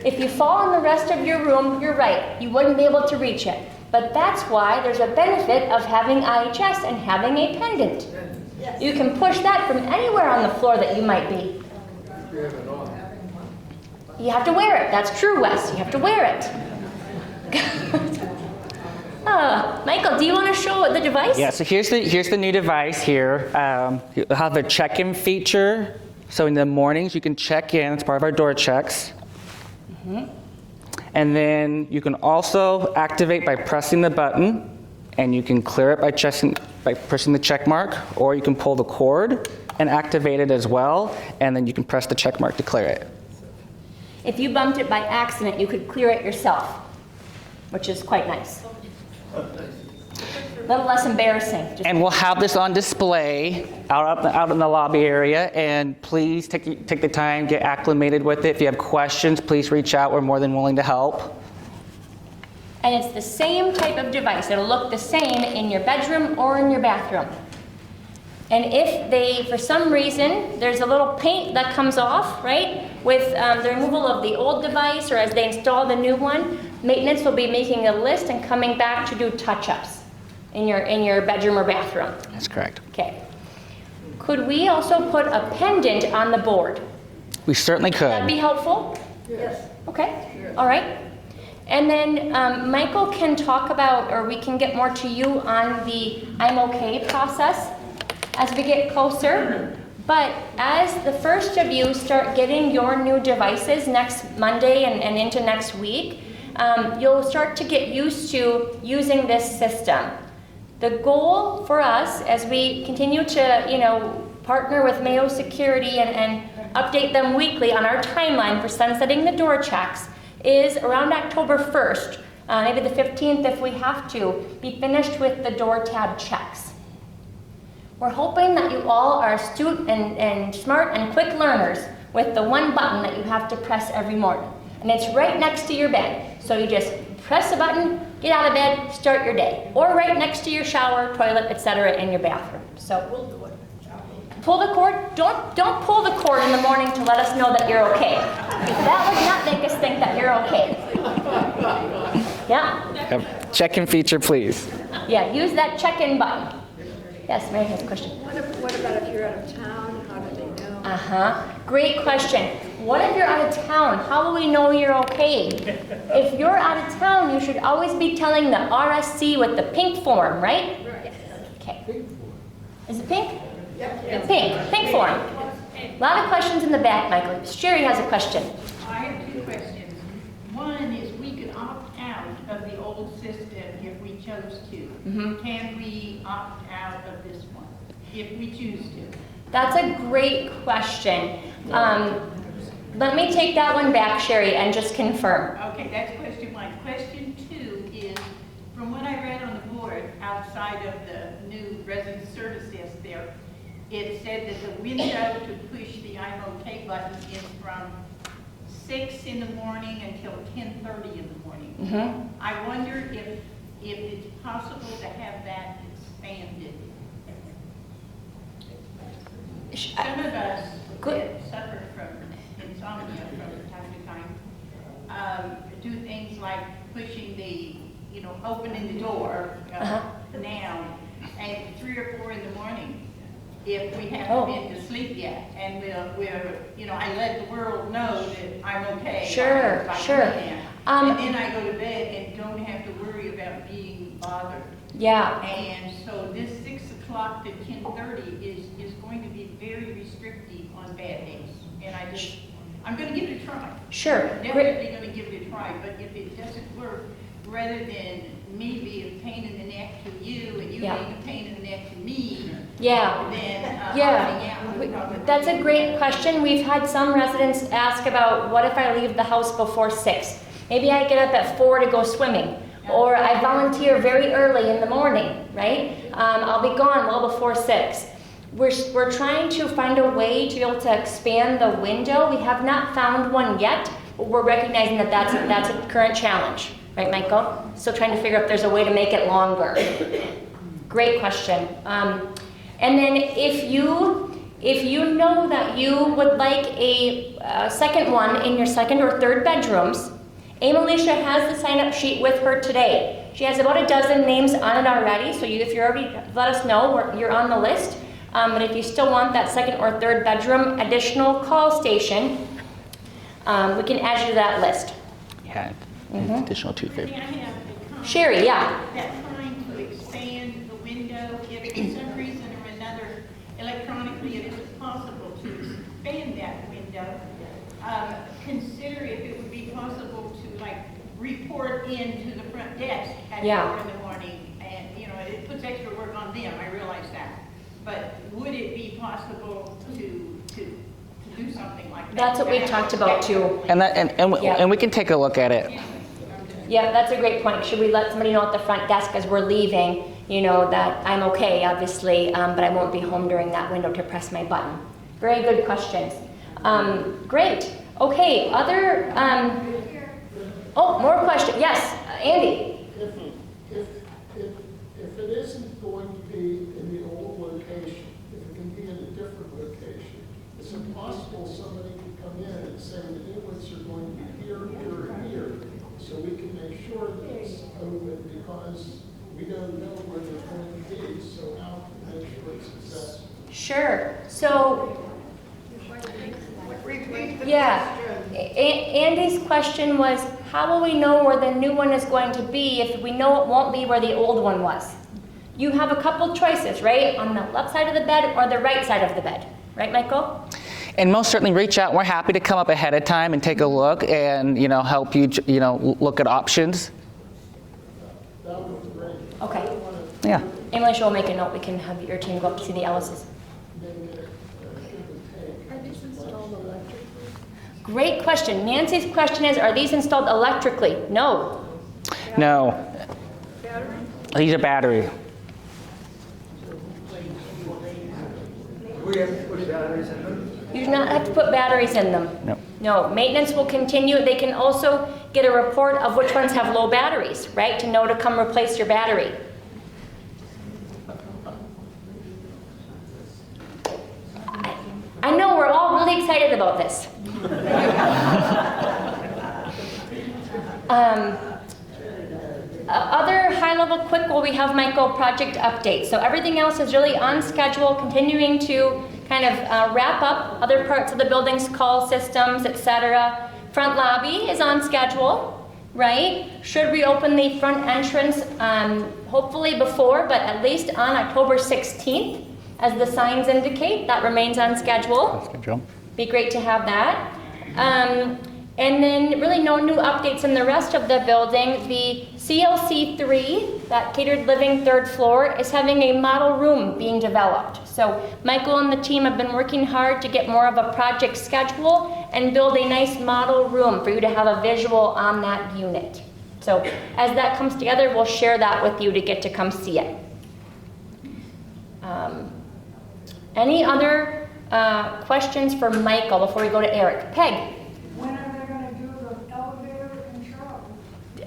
If you fall in the rest of your room, you're right. You wouldn't be able to reach it. But that's why there's a benefit of having IHS and having a pendant. You can push that from anywhere on the floor that you might be. You have to wear it. That's true, Wes. You have to wear it. Michael, do you want to show the device? Yeah, so here's the new device here. You'll have a check-in feature. So in the mornings, you can check in. It's part of our door checks. And then you can also activate by pressing the button, and you can clear it by pressing the check mark, or you can pull the cord and activate it as well, and then you can press the check mark to clear it. If you bumped it by accident, you could clear it yourself, which is quite nice. little less embarrassing. Just- And we'll have this on display out in the lobby area. And please take the time, get acclimated with it. If you have questions, please reach out. We're more than willing to help. And it's the same type of device. It'll look the same in your bedroom or in your bathroom. And if they, for some reason, there's a little paint that comes off, right, with the removal of the old device or as they install the new one, maintenance will be making a list and coming back to do touch-ups in your bedroom or bathroom. That's correct. Okay. Could we also put a pendant on the board? We certainly That'd be could. helpful? Yes. Okay, all right. And then Michael can talk about, or we can get more to you on the I'm okay process as we get closer. But as the first of you start getting your new devices next Monday and into next week, you'll start to get used to using this system. The goal for us as we continue to, partner with Mayo Security and update them weekly on our timeline for sunsetting the door checks is around October 1st, maybe the 15th if we have to, be finished with the door tab checks. We're hoping that you all are astute and smart and quick learners with the one button that you have to press every morning. And it's right next to your bed. So you just press the button, get out of bed, start your day. Or right next to your shower, toilet, etc. in your bathroom. So we'll do it. Pull the cord. Don't pull the cord in the morning to let us know that you're okay. That would not make us think that you're okay. Yeah? Check-in feature, please. Yeah, use that check-in button. Yes, Mary has a question. What about if you're out of town? How do they know? Great question. What if you're out of town? How will we know you're okay? If you're out of town, you should always be telling the RSC with the pink form, right? Okay. Is it pink? Yeah. Pink form. A lot of questions in the back, Michael. Sherry has a question. I have two questions. One is we could opt out of the old system if we chose to. Can we opt out of this one if we choose to? That's a great question. Let me take that one back, Sherry, and just confirm. Okay, that's question one. Question two is, from what I read on the board outside of the new resident service desk there, it said that the window to push the I'm okay button is from 6 in the morning until 10:30 in the morning. I wonder if it's possible to have that expanded. Some of us that suffer from insomnia from time to time do things like pushing the, opening the door now at 3 or 4 in the morning. If we haven't been to sleep yet, and I let the world know that I'm okay. Sure. And then I go to bed and don't have to worry about being bothered. Yeah. And so this 6 o'clock to 10:30 is going to be very restrictive on bad days. And I'm going to give it a try. Sure. Definitely going to give it a try. But if it doesn't work, rather than me be a pain in the neck to you and you being a pain in the neck to me, That's a great question. We've had some residents ask about, what if I leave the house before 6? Maybe I get up at 4 to go swimming, or I volunteer very early in the morning, right? I'll be gone well before 6. We're trying to find a way to be able to expand the window. We have not found one yet, but we're recognizing that that's a current challenge, right, Michael? Still trying to figure out if there's a way to make it longer. Great question. And then if you know that you would like a second one in your second or third bedrooms, Alicia has the sign-up sheet with her today. She has about a dozen names on it already, so if you already let us know, you're on the list. But if you still want that second or third bedroom additional call station, we can add you to that list. Yeah, additional 250. I have a comment. Sherry, yeah. That trying to expand the window, if for some reason or another, electronically it isn't possible to expand that window, consider if it would be possible to report into the front desk at 4 in the morning. And, it puts extra work on them, I realize that. But would it be possible to do something like that? That's what we've talked about too. And we can take a look at it. Yeah, that's a great point. Should we let somebody know at the front desk as we're leaving you know, that I'm okay, obviously, but I won't be home during that window to press my button. Very good questions. Great. Okay, other, oh, more questions. Yes, Andy. If it isn't going to be in the old location, if it can be in a different location, it's impossible somebody can come in and say the inlets are going to be here, here, and here, so we can make sure that it's open because we don't know where they're going to be, so how to make sure it's successful. Sure. So, yeah, Andy's question was, how will we know where the new one is going to be if we know it won't be where the old one was? You have a couple choices, right? On the left side of the bed or the right side of the bed. Right, Michael? And most certainly reach out. We're happy to come up ahead of time and take a look and, you know, help you, you know, look at options. Okay. Yeah. Emily will make a note. We can have your team go up to see the Ellis's. Great question. Nancy's question is, are these installed electrically? No. No. These are battery. We have to put batteries in them. You do not have to put batteries in them. No. No. Maintenance will continue. They can also get a report of which ones have low batteries, right? To know to come replace your battery. I know we're all really excited about this. Other high-level quick, well, we have Michael project updates. So everything else is really on schedule, continuing to kind of wrap up other parts of the building's call systems, etc. Front lobby is on schedule, right? Should reopen the front entrance hopefully before, but at least on October 16th, as the signs indicate. That remains on schedule. Schedule. Be great to have that. And then really no new updates in the rest of the building. The CLC 3, that catered living third floor, is having a model room being developed. So Michael and the team have been working hard to get more of a project schedule and build a nice model room for you to have a visual on that unit. So as that comes together, we'll share that with you to get to come see it. Any other questions for Michael before we go to Eric? Peg. When are they gonna do the elevator in Charlton?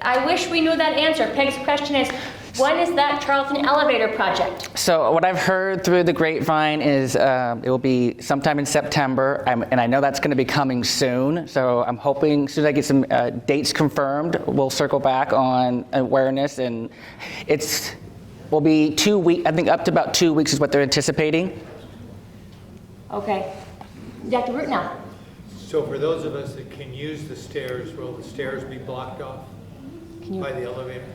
I wish we knew that answer. Peg's question is, when is that Charlton elevator project? So what I've heard through the grapevine is it will be sometime in September, and I know that's going to be coming soon. So I'm hoping as soon as I get some dates confirmed, we'll circle back on awareness, and will be 2 weeks. I think up to about 2 weeks is what they're anticipating. Okay. Dr. Brutnow. So for those of us that can use the stairs, will the stairs be blocked off by the elevator?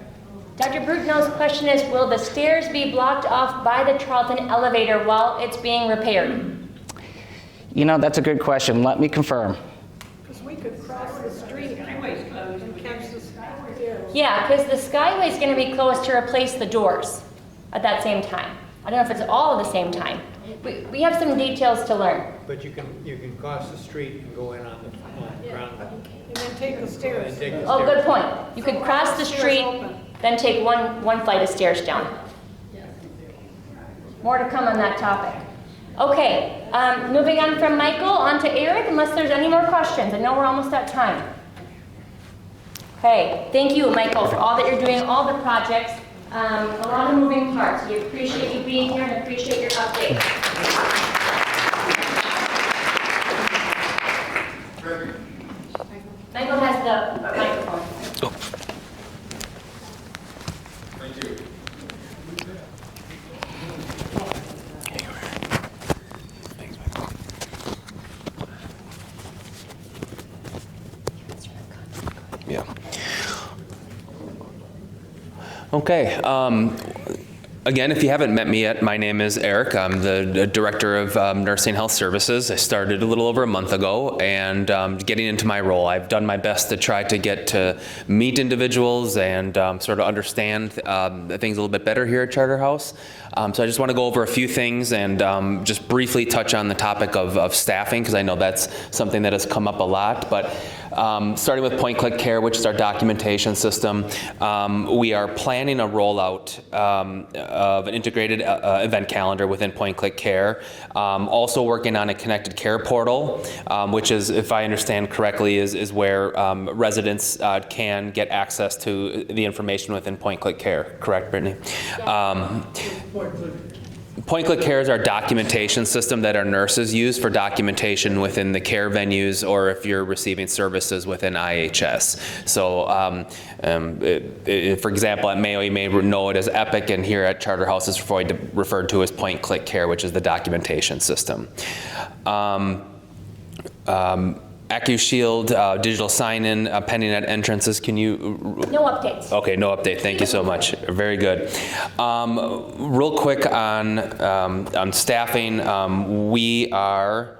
Dr. Brutnow's question is, will the stairs be blocked off by the Charlton elevator while it's being repaired? You know, that's a good question. Let me confirm. Because we could cross the street Skyway's closed. and catch the stairs. Yeah, because the Skyway is going to be closed to replace the doors at that same time. I don't know if it's all at the same time. We have some details to learn. But you can cross the street and go in on the ground. And then take the stairs. And take the Oh, stairs. good point. You could cross the street, then take one flight of stairs down. More to come on that topic. Okay, moving on from Michael on to Eric, unless there's any more questions. I know we're almost at time. Okay, thank you, Michael, for all that you're doing, all the projects. A lot of moving parts. We appreciate you being here and appreciate your update. Michael has the microphone. Thank you. Yeah. Okay. Again, if you haven't met me yet, my name is Eric. I'm the Director of Nursing Health Services. I started a little over a month ago, and getting into my role, I've done my best to try to get to meet individuals and sort of understand things a little bit better here at Charterhouse. So I just want to go over a few things and just briefly touch on the topic of staffing, because I know that's something that has come up a lot. But starting with Point Click Care, which is our documentation system, we are planning a rollout of an integrated event calendar within Point Click Care. Also working on a connected care portal, which is, if I understand correctly, is where residents can get access to the information within Point Click Care. Correct, Brittany? Point Click Care is our documentation system that our nurses use for documentation within the care venues, or if you're receiving services within IHS. So, for example, at Mayo, you may know it as Epic, and here at Charterhouse it's referred to as Point Click Care, which is the documentation system. AccuShield, digital sign-in, pending at entrances. Can you? No updates. Okay, no update. Thank you so much. Very good. Real quick on staffing, we are.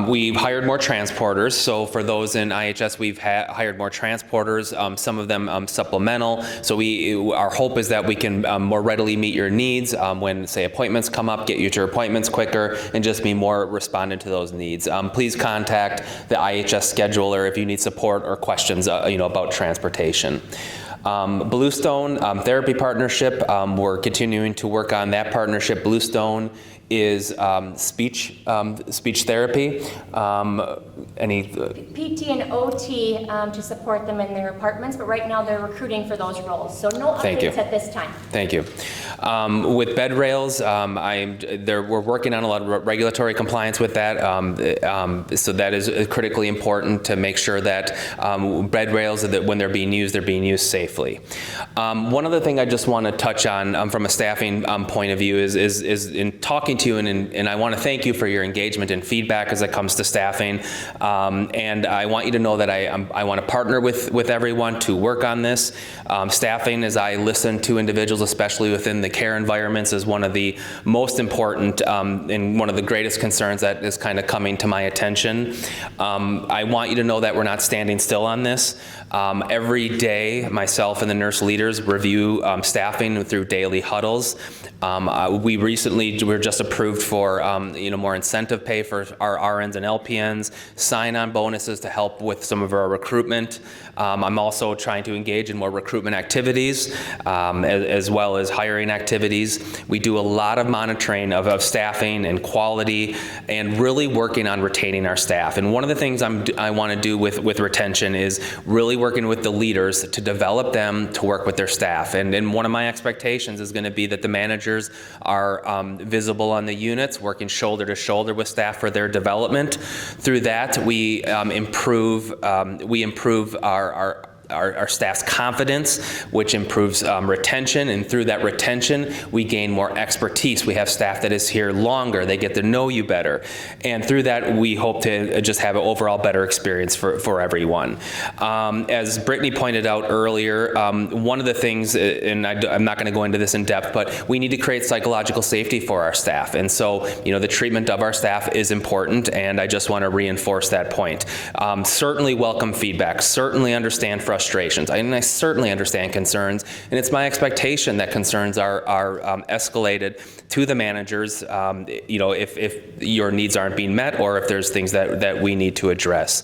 We've hired more transporters. So for those in IHS, we've hired more transporters, some of them supplemental. So our hope is that we can more readily meet your needs when, say, appointments come up, get you to your appointments quicker, and just be more respondent to those needs. Please contact the IHS scheduler if you need support or questions about transportation. Bluestone Therapy Partnership, we're continuing to work on that partnership. Bluestone is speech therapy. PT and OT to support them in their apartments, but right now they're recruiting for those roles. So no updates at this time. Thank you. With bed rails, we're working on a lot of regulatory compliance with that. So that is critically important to make sure that bed rails, that when they're being used safely. One other thing I just want to touch on from a staffing point of view is in talking to you, and I want to thank you for your engagement and feedback as it comes to staffing. And I want you to know that I want to partner with everyone to work on this. Staffing, as I listen to individuals, especially within the care environments, is one of the most important and one of the greatest concerns that is kind of coming to my attention. I want you to know that we're not standing still on this. Every day, myself and the nurse leaders review staffing through daily huddles. We were just approved for more incentive pay for our RNs and LPNs, sign-on bonuses to help with some of our recruitment. I'm also trying to engage in more recruitment activities as well as hiring activities. We do a lot of monitoring of staffing and quality, and really working on retaining our staff. And one of the things I want to do with retention is really working with the leaders to develop them to work with their staff. And one of my expectations is going to be that the managers are visible on the units, working shoulder to shoulder with staff for their development. Through that, we improve our staff's confidence, which improves retention, and through that retention, we gain more expertise. We have staff that is here longer, they get to know you better, and through that, we hope to just have an overall better experience for everyone. As Brittany pointed out earlier, one of the things, and I'm not going to go into this in depth, but we need to create psychological safety for our staff, and so, the treatment of our staff is important, and I just want to reinforce that point. Certainly welcome feedback, certainly understand frustrations. I certainly understand concerns, and it's my expectation that concerns are escalated to the managers, if your needs aren't being met, or if there's things that we need to address.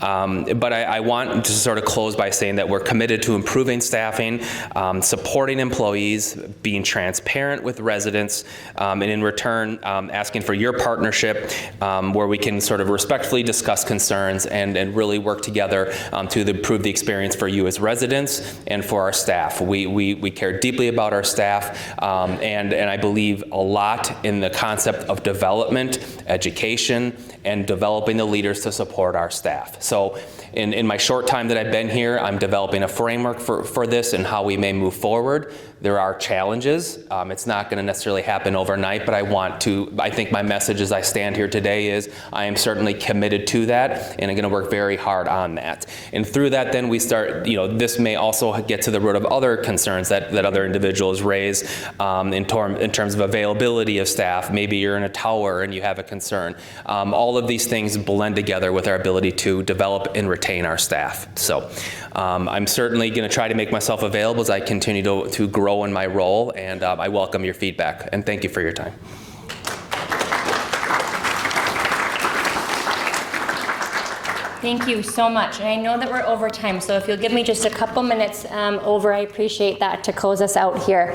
But I want to sort of close by saying that we're committed to improving staffing, supporting employees, being transparent with residents, and in return, asking for your partnership, where we can sort of respectfully discuss concerns and really work together to improve the experience for you as residents and for our staff. We care deeply about our staff, and I believe a lot in the concept of development, education, and developing the leaders to support our staff. So in my short time that I've been here, I'm developing a framework for this and how we may move forward. There are challenges. It's not going to necessarily happen overnight, but I think my message as I stand here today is I am certainly committed to that, and I'm going to work very hard on that. And through that, then we start start, this may also get to the root of other concerns that other individuals raise in terms of availability of staff. Maybe you're in a tower and you have a concern. All of these things blend together with our ability to develop and retain our staff. So I'm certainly going to try to make myself available as I continue to grow in my role, and I welcome your feedback, and thank you for your time. Thank you so much. And I know that we're over time, so if you'll give me just a couple minutes over, I appreciate that to close us out here.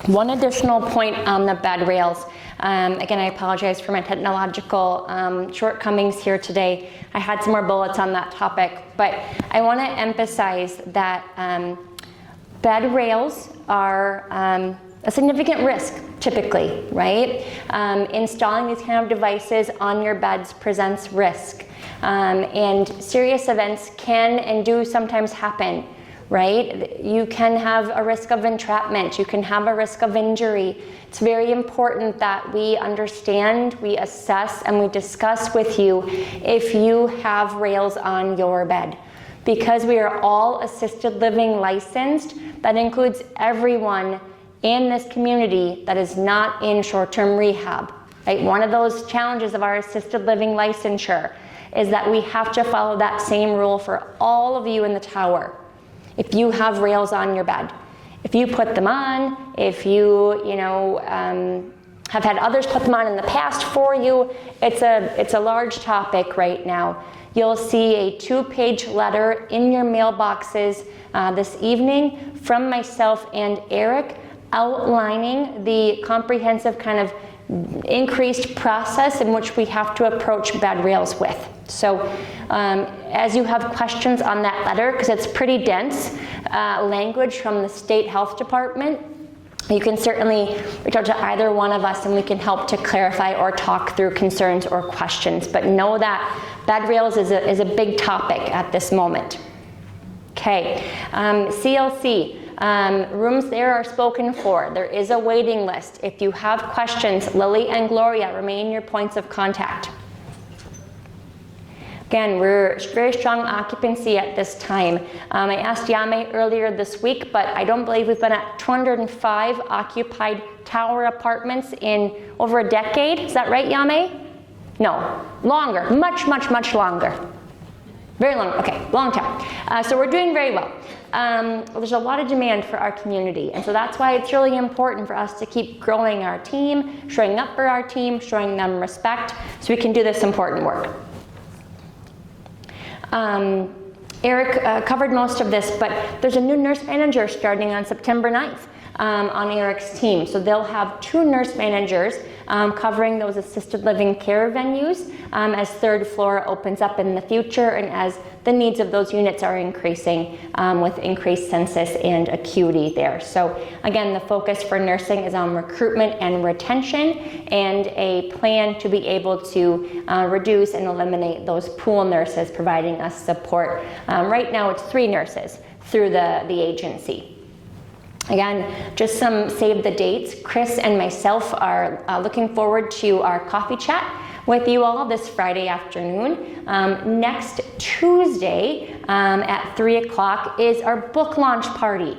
One additional point on the bed rails. Again, I apologize for my technological shortcomings here today. I had some more bullets on that topic, but I want to emphasize that bed rails are a significant risk, typically, right? Installing these kind of devices on your beds presents risk. And serious events can and do sometimes happen, right? You can have a risk of entrapment. You can have a risk of injury. It's very important that we understand, we assess, and we discuss with you if you have rails on your bed. Because we are all assisted living licensed, that includes everyone in this community that is not in short-term rehab. Right? One of those challenges of our assisted living licensure is that we have to follow that same rule for all of you in the tower. If you have rails on your bed, if you put them on, if you have had others put them on in the past for you, it's a large topic right now. You'll see a 2-page letter in your mailboxes this evening from myself and Eric outlining the comprehensive kind of increased process in which we have to approach bed rails with. So as you have questions on that letter, because it's pretty dense language from the state health department, you can certainly reach out to either one of us and we can help to clarify or talk through concerns or questions. But know that bed rails is a big topic at this moment. Okay, CLC. Rooms there are spoken for. There is a waiting list. If you have questions, Lily and Gloria remain your points of contact. Again, we're very strong occupancy at this time. I asked Yame earlier this week, but I don't believe we've been at 205 occupied tower apartments in over a decade. Is that right, Yame? No, longer, much, much, much longer. Very long, okay, long time. So we're doing very well. There's a lot of demand for our community, and so that's why it's really important for us to keep growing our team, showing up for our team, showing them respect, so we can do this important work. Eric covered most of this, but there's a new nurse manager starting on September 9th on Eric's team. So they'll have 2 nurse managers covering those assisted living care venues as third floor opens up in the future and as the needs of those units are increasing with increased census and acuity there. So again, the focus for nursing is on recruitment and retention and a plan to be able to reduce and eliminate those pool nurses providing us support. Right now it's 3 nurses through the agency. Again, just some save the dates. Chris and myself are looking forward to our coffee chat with you all this Friday afternoon. Next Tuesday at 3 o'clock is our book launch party.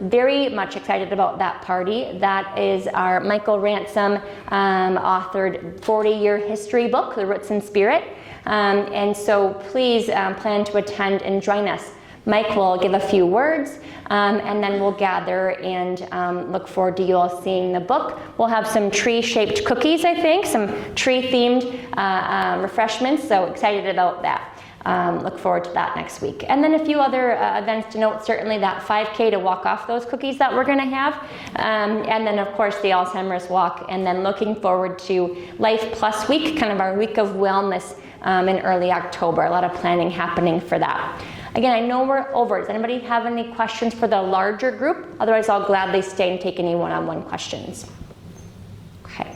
Very much excited about that party. That is our Michael Ransom authored 40-year history book, The Roots and Spirit. And so please plan to attend and join us. Mike will give a few words, and then we'll gather and look forward to you all seeing the book. We'll have some tree-shaped cookies, I think, some tree-themed refreshments, so excited about that. Look forward to that next week. And then a few other events to note, certainly that 5K to walk off those cookies that we're going to have, and then of course the Alzheimer's walk, and then looking forward to Life Plus Week, kind of our week of wellness in early October. A lot of planning happening for that. Again, I know we're over. Does anybody have any questions for the larger group? Otherwise, I'll gladly stay and take any one-on-one questions. Okay.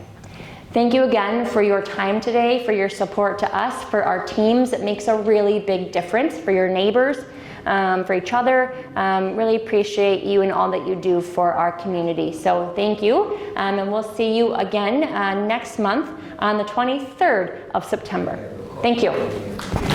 Thank you again for your time today, for your support to us, for our teams. It makes a really big difference for your neighbors, for each other. Really appreciate you and all that you do for our community. So thank you, and we'll see you again next month on the 23rd of September. Thank you.